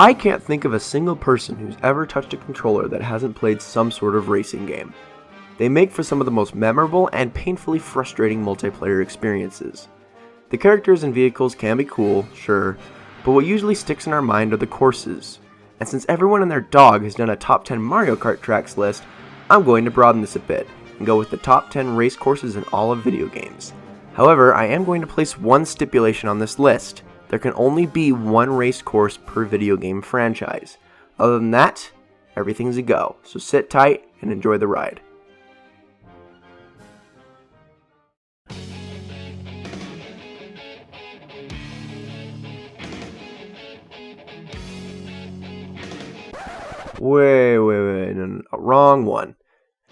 I can't think of a single person who's ever touched a controller that hasn't played some sort of racing game. They make for some of the most memorable and painfully frustrating multiplayer experiences. The characters and vehicles can be cool, sure, but what usually sticks in our mind are the courses. And since everyone and their dog has done a top 10 Mario Kart Tracks list, I'm going to broaden this a bit and go with the top 10 race courses in all of video games. However, I am going to place one stipulation on this list. There can only be one race course per video game franchise. Other than that, everything's a go, so sit tight and enjoy the ride. Wait, no, wrong one.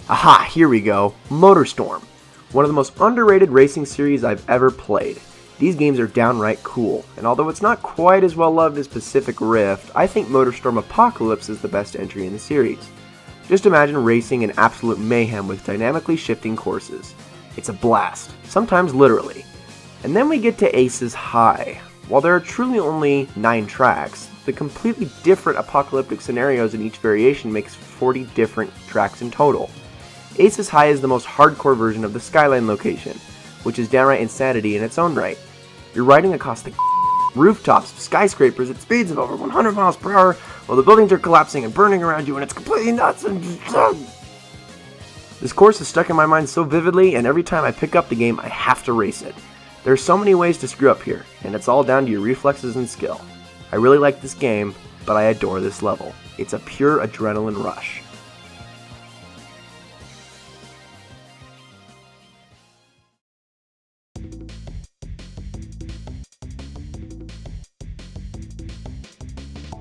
Aha, here we go, Motorstorm. One of the most underrated racing series I've ever played. These games are downright cool, and although it's not quite as well loved as Pacific Rift, I think Motorstorm Apocalypse is the best entry in the series. Just imagine racing in absolute mayhem with dynamically shifting courses. It's a blast, sometimes literally. And then we get to Ace's High. While there are truly only 9 tracks, the completely different apocalyptic scenarios in each variation makes 40 different tracks in total. Ace's High is the most hardcore version of the Skyline location, which is downright insanity in its own right. You're riding across the rooftops of skyscrapers at speeds of over 100 miles per hour while the buildings are collapsing and burning around you, and it's completely nuts. This course is stuck in my mind so vividly, and every time I pick up the game, I have to race it. There are so many ways to screw up here, and it's all down to your reflexes and skill. I really like this game, but I adore this level. It's a pure adrenaline rush.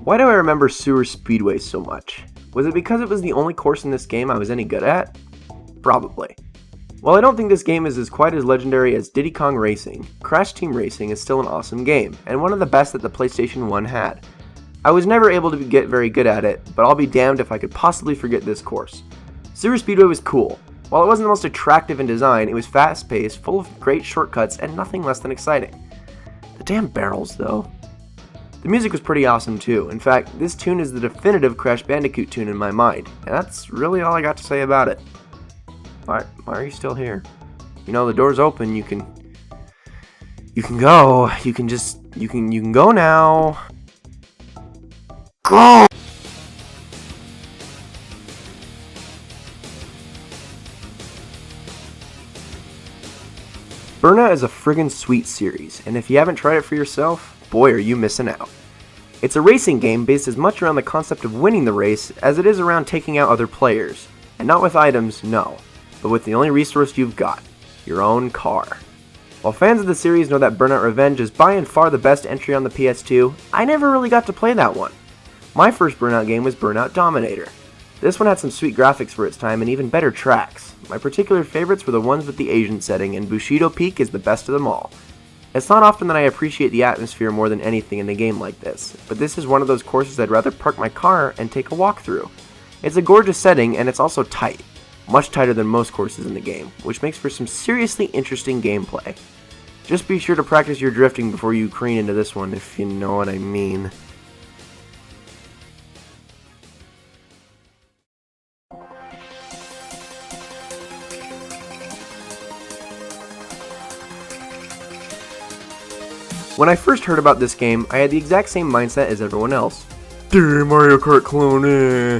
Why do I remember Sewer Speedway so much? Was it because it was the only course in this game I was any good at? Probably. While I don't think this game is quite as legendary as Diddy Kong Racing, Crash Team Racing is still an awesome game, and one of the best that the PlayStation 1 had. I was never able to get very good at it, but I'll be damned if I could possibly forget this course. Sewer Speedway was cool. While it wasn't the most attractive in design, it was fast-paced, full of great shortcuts, and nothing less than exciting. The damn barrels, though. The music was pretty awesome too. In fact, this tune is the definitive Crash Bandicoot tune in my mind, and that's really all I got to say about it. Why are you still here? You know, the door's open, you can go. You can go now. Go! Burnout is a friggin' sweet series, and if you haven't tried it for yourself, boy are you missing out. It's a racing game based as much around the concept of winning the race as it is around taking out other players. And not with items, no, but with the only resource you've got, your own car. While fans of the series know that Burnout Revenge is by and far the best entry on the PS2, I never really got to play that one. My first Burnout game was Burnout Dominator. This one had some sweet graphics for its time and even better tracks. My particular favorites were the ones with the Asian setting, and Bushido Peak is the best of them all. It's not often that I appreciate the atmosphere more than anything in a game like this, but this is one of those courses I'd rather park my car and take a walk through. It's a gorgeous setting, and it's also tight. Much tighter than most courses in the game, which makes for some seriously interesting gameplay. Just be sure to practice your drifting before you careen into this one, if you know what I mean. When I first heard about this game, I had the exact same mindset as everyone else. Damn, Mario Kart clone, eh.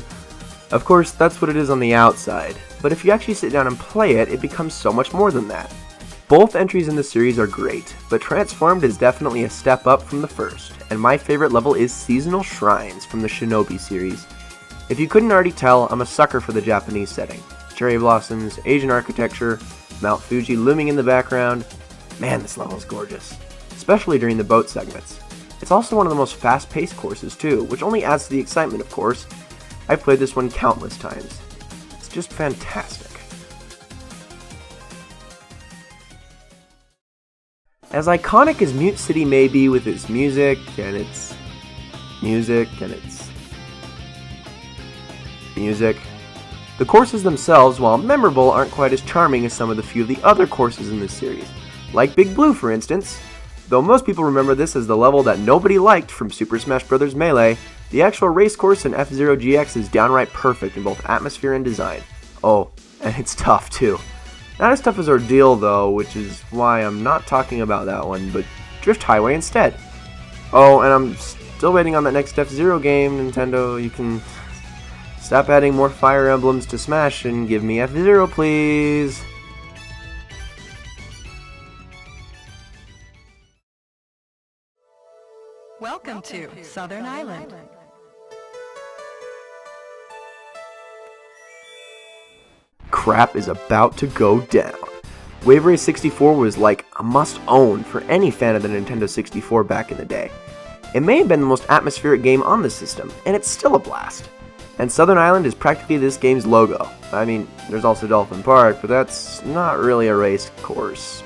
Of course, that's what it is on the outside, but if you actually sit down and play it, it becomes so much more than that. Both entries in the series are great, but Transformed is definitely a step up from the first, and my favorite level is Seasonal Shrines from the Shinobi series. If you couldn't already tell, I'm a sucker for the Japanese setting. Cherry blossoms, Asian architecture, Mount Fuji looming in the background. Man, this level is gorgeous. Especially during the boat segments. It's also one of the most fast-paced courses too, which only adds to the excitement, of course. I've played this one countless times. It's just fantastic. As iconic as Mute City may be with its music and its the courses themselves, while memorable, aren't quite as charming as some of the few of the other courses in this series, like Big Blue for instance. Though most people remember this as the level that nobody liked from Super Smash Bros. Melee, The actual race course in F-Zero GX is downright perfect in both atmosphere and design. Oh, and it's tough too. Not as tough as Ordeal though, which is why I'm not talking about that one, but Drift Highway instead. Oh, and I'm still waiting on that next F-Zero game, Nintendo. You can stop adding more Fire Emblems to Smash and give me F-Zero, please. Welcome to Southern Island. Crap is about to go down. Wave Race 64 was like a must-own for any fan of the Nintendo 64 back in the day. It may have been the most atmospheric game on the system, and it's still a blast. And Southern Island is practically this game's logo. I mean, there's also Dolphin Park, but that's not really a race course.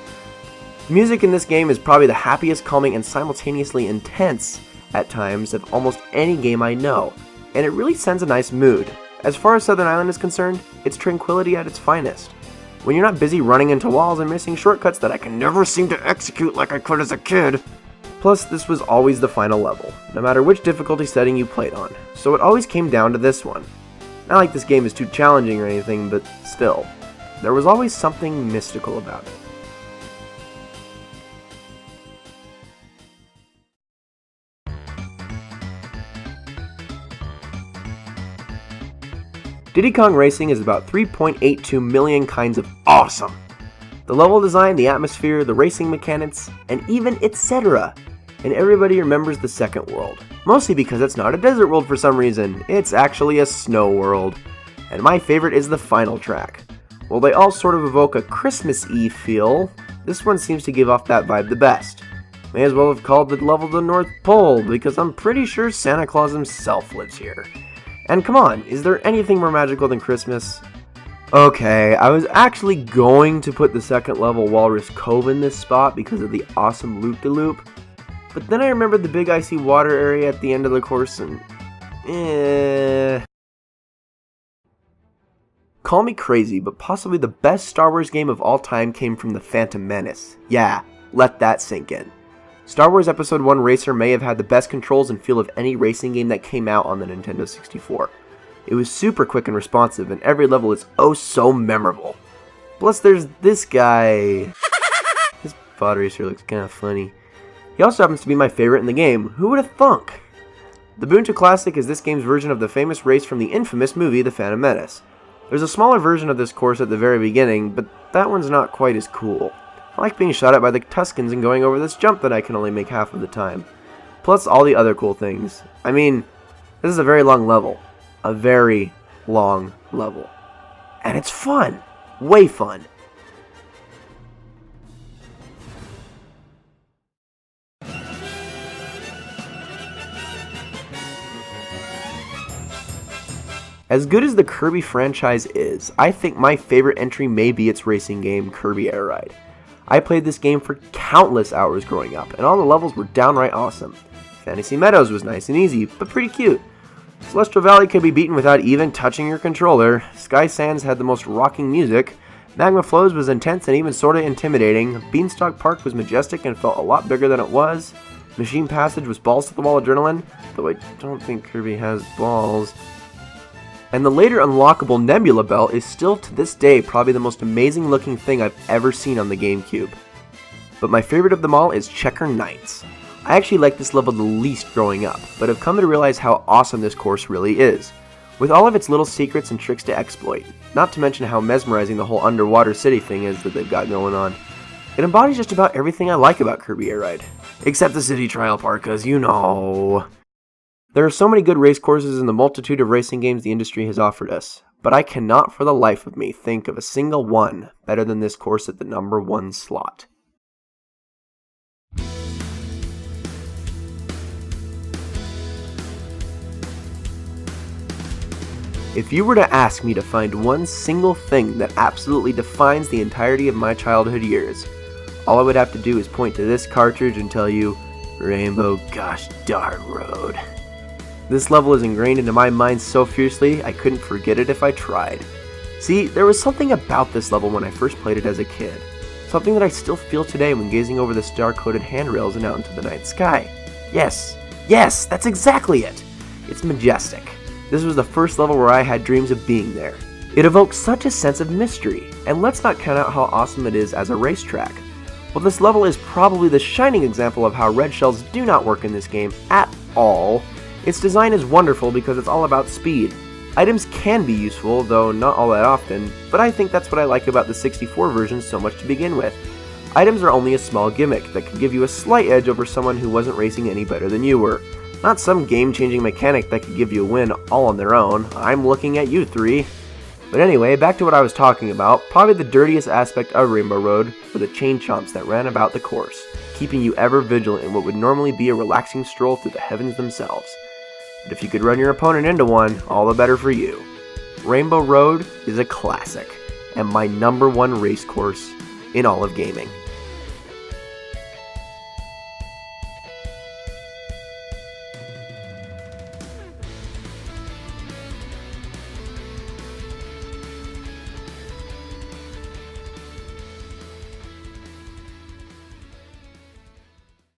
The music in this game is probably the happiest, calming, and simultaneously intense at times of almost any game I know, and it really sends a nice mood. As far as Southern Island is concerned, it's tranquility at its finest. When you're not busy running into walls and missing shortcuts that I can never seem to execute like I could as a kid. Plus, this was always the final level, no matter which difficulty setting you played on, so it always came down to this one. Not like this game is too challenging or anything, but still, there was always something mystical about it. Diddy Kong Racing is about 3.82 million kinds of awesome. The level design, the atmosphere, the racing mechanics, and even etc. And everybody remembers the second world. Mostly because it's not a desert world for some reason, it's actually a snow world. And my favorite is the final track. While they all sort of evoke a Christmas Eve feel, this one seems to give off that vibe the best. May as well have called the level the North Pole, because I'm pretty sure Santa Claus himself lives here. And come on, is there anything more magical than Christmas? Okay, I was actually going to put the second level Walrus Cove in this spot because of the awesome loop-de-loop, but then I remembered the big icy water area at the end of the course and... Call me crazy, but possibly the best Star Wars game of all time came from The Phantom Menace. Yeah, let that sink in. Star Wars Episode 1 Racer may have had the best controls and feel of any racing game that came out on the Nintendo 64. It was super quick and responsive, and every level is oh so memorable. Plus there's this guy. His pod racer looks kinda funny. He also happens to be my favorite in the game. Who would have thunk? The BOONTA Classic is this game's version of the famous race from the infamous movie The Phantom Menace. There's a smaller version of this course at the very beginning, but that one's not quite as cool. I like being shot at by the Tuscans and going over this jump that I can only make half of the time. Plus all the other cool things. I mean, this is a very long level. A very long level. And it's fun. Way fun. As good as the Kirby franchise is, I think my favorite entry may be its racing game, Kirby Air Ride. I played this game for countless hours growing up, and all the levels were downright awesome. Fantasy Meadows was nice and easy, but pretty cute. Celestial Valley could be beaten without even touching your controller. Sky Sands had the most rocking music. Magma Flows was intense and even sorta intimidating. Beanstalk Park was majestic and felt a lot bigger than it was. Machine Passage was balls to the wall adrenaline, though I don't think Kirby has balls. And the later unlockable Nebula Belt is still to this day probably the most amazing looking thing I've ever seen on the GameCube. But my favorite of them all is Checker Knights. I actually liked this level the least growing up, but have come to realize how awesome this course really is, with all of its little secrets and tricks to exploit, not to mention how mesmerizing the whole underwater city thing is that they've got going on. It embodies just about everything I like about Kirby Air Ride, except the city trial part, cause you know... There are so many good race courses in the multitude of racing games the industry has offered us, but I cannot for the life of me think of a single one better than this course at the number 1 slot. If you were to ask me to find one single thing that absolutely defines the entirety of my childhood years, all I would have to do is point to this cartridge and tell you, Rainbow Gosh Darn Road. This level is ingrained into my mind so fiercely, I couldn't forget it if I tried. See, there was something about this level when I first played it as a kid. Something that I still feel today when gazing over the star-coated handrails and out into the night sky. Yes, that's exactly it! It's majestic. This was the first level where I had dreams of being there. It evokes such a sense of mystery, and let's not count out how awesome it is as a racetrack. While this level is probably the shining example of how red shells do not work in this game at all, its design is wonderful because it's all about speed. Items can be useful, though not all that often, but I think that's what I like about the 64 version so much to begin with. Items are only a small gimmick that can give you a slight edge over someone who wasn't racing any better than you were. Not some game-changing mechanic that could give you a win all on their own. I'm looking at you three. But anyway, back to what I was talking about, probably the dirtiest aspect of Rainbow Road were the chain chomps that ran about the course, keeping you ever vigilant in what would normally be a relaxing stroll through the heavens themselves. But if you could run your opponent into one, all the better for you. Rainbow Road is a classic, and my #1 race course in all of gaming.